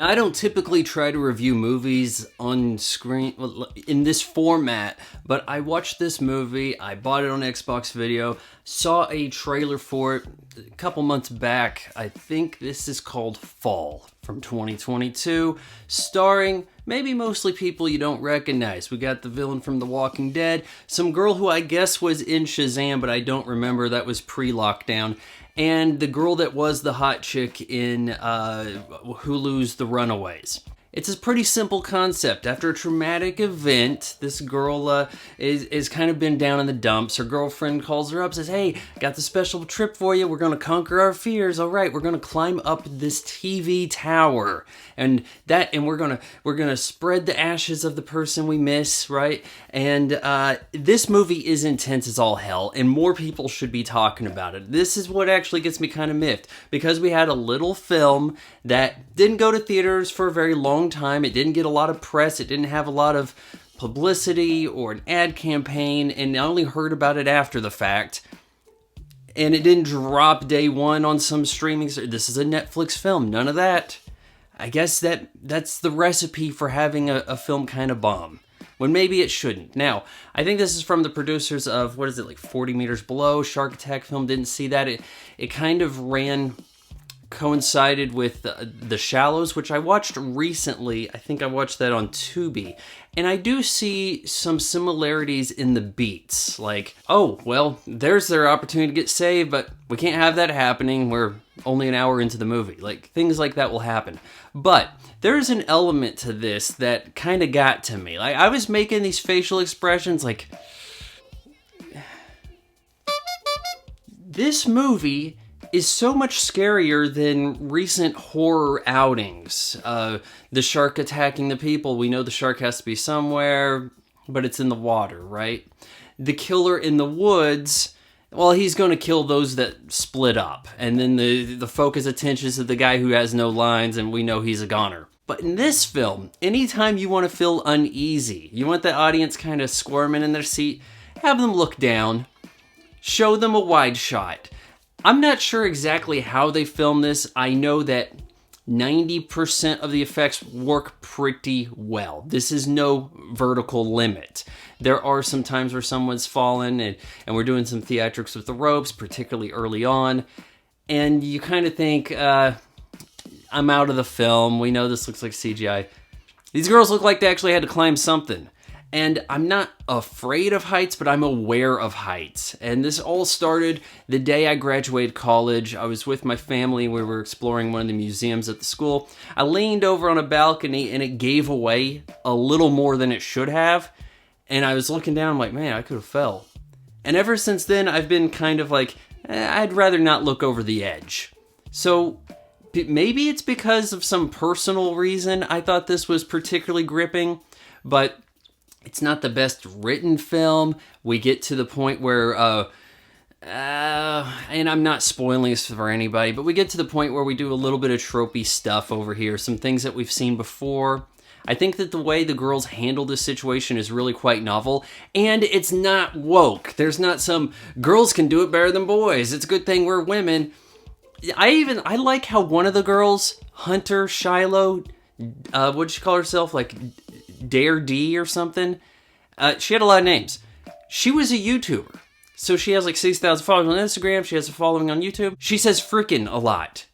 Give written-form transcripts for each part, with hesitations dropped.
I don't typically try to review movies on screen in this format, but I watched this movie, I bought it on Xbox Video, saw a trailer for it a couple months back. I think this is called Fall from 2022, starring maybe mostly people you don't recognize. We got the villain from The Walking Dead, some girl who I guess was in Shazam, but I don't remember, that was pre-lockdown, and the girl that was the hot chick in Hulu's The Runaways. It's a pretty simple concept. After a traumatic event, this girl is kind of been down in the dumps. Her girlfriend calls her up, says, "Hey, got the special trip for you. We're going to conquer our fears. All right, we're going to climb up this TV tower, and we're going to spread the ashes of the person we miss, right?" And this movie is intense as all hell, and more people should be talking about it. This is what actually gets me kind of miffed, because we had a little film that didn't go to theaters for a very long time. It didn't get a lot of press. It didn't have a lot of publicity or an ad campaign, and I only heard about it after the fact. And it didn't drop day one on some streaming. This is a Netflix film. None of that. I guess that's the recipe for having a film kind of bomb, when maybe it shouldn't. Now, I think this is from the producers of, 40 Meters Below, Shark Attack film. Didn't see that. It kind of coincided with The Shallows, which I watched recently. I think I watched that on Tubi. And I do see some similarities in the beats. Like, oh, well, there's their opportunity to get saved, but we can't have that happening. We're only an hour into the movie. Like, things like that will happen. But there's an element to this that kind of got to me. Like, I was making these facial expressions like, this movie is so much scarier than recent horror outings. The shark attacking the people. We know the shark has to be somewhere, but it's in the water, right? The killer in the woods, well, he's going to kill those that split up. And then the focus attention is to the guy who has no lines, and we know he's a goner. But in this film, anytime you want to feel uneasy, you want the audience kind of squirming in their seat, have them look down, show them a wide shot. I'm not sure exactly how they filmed this. I know that 90% of the effects work pretty well. This is no vertical limit. There are some times where someone's fallen and we're doing some theatrics with the ropes, particularly early on. And you kind of think, I'm out of the film. We know this looks like CGI. These girls look like they actually had to climb something. And I'm not afraid of heights, but I'm aware of heights. And this all started the day I graduated college. I was with my family. We were exploring one of the museums at the school. I leaned over on a balcony, and it gave away a little more than it should have. And I was looking down, I'm like, man, I could have fell. And ever since then, I've been kind of like, I'd rather not look over the edge. So maybe it's because of some personal reason I thought this was particularly gripping, but it's not the best written film. We get to the point where, and I'm not spoiling this for anybody, but we get to the point where we do a little bit of tropey stuff over here, some things that we've seen before. I think that the way the girls handle this situation is really quite novel, and it's not woke. There's not some, girls can do it better than boys. It's a good thing we're women. I like how one of the girls, Hunter Shiloh, what'd she call herself? Like, Dare D or something. She had a lot of names. She was a YouTuber. So she has like 6,000 followers on Instagram. She has a following on YouTube. She says frickin' a lot.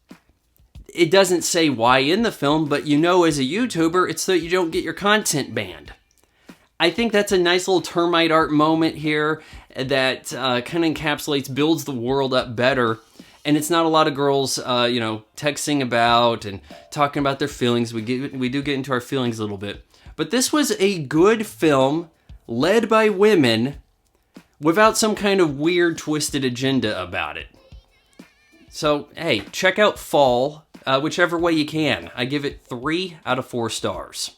It doesn't say why in the film, but you know as a YouTuber, it's so that you don't get your content banned. I think that's a nice little termite art moment here that kind of encapsulates, builds the world up better. And it's not a lot of girls, texting about and talking about their feelings. We do get into our feelings a little bit. But this was a good film, led by women, without some kind of weird, twisted agenda about it. So, hey, check out Fall, whichever way you can. I give it 3 out of 4 stars.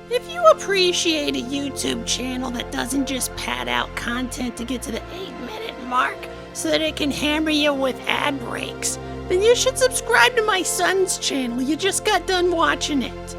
If you appreciate a YouTube channel that doesn't just pad out content to get to the 8-minute mark so that it can hammer you with ad breaks, then you should subscribe to my son's channel. You just got done watching it.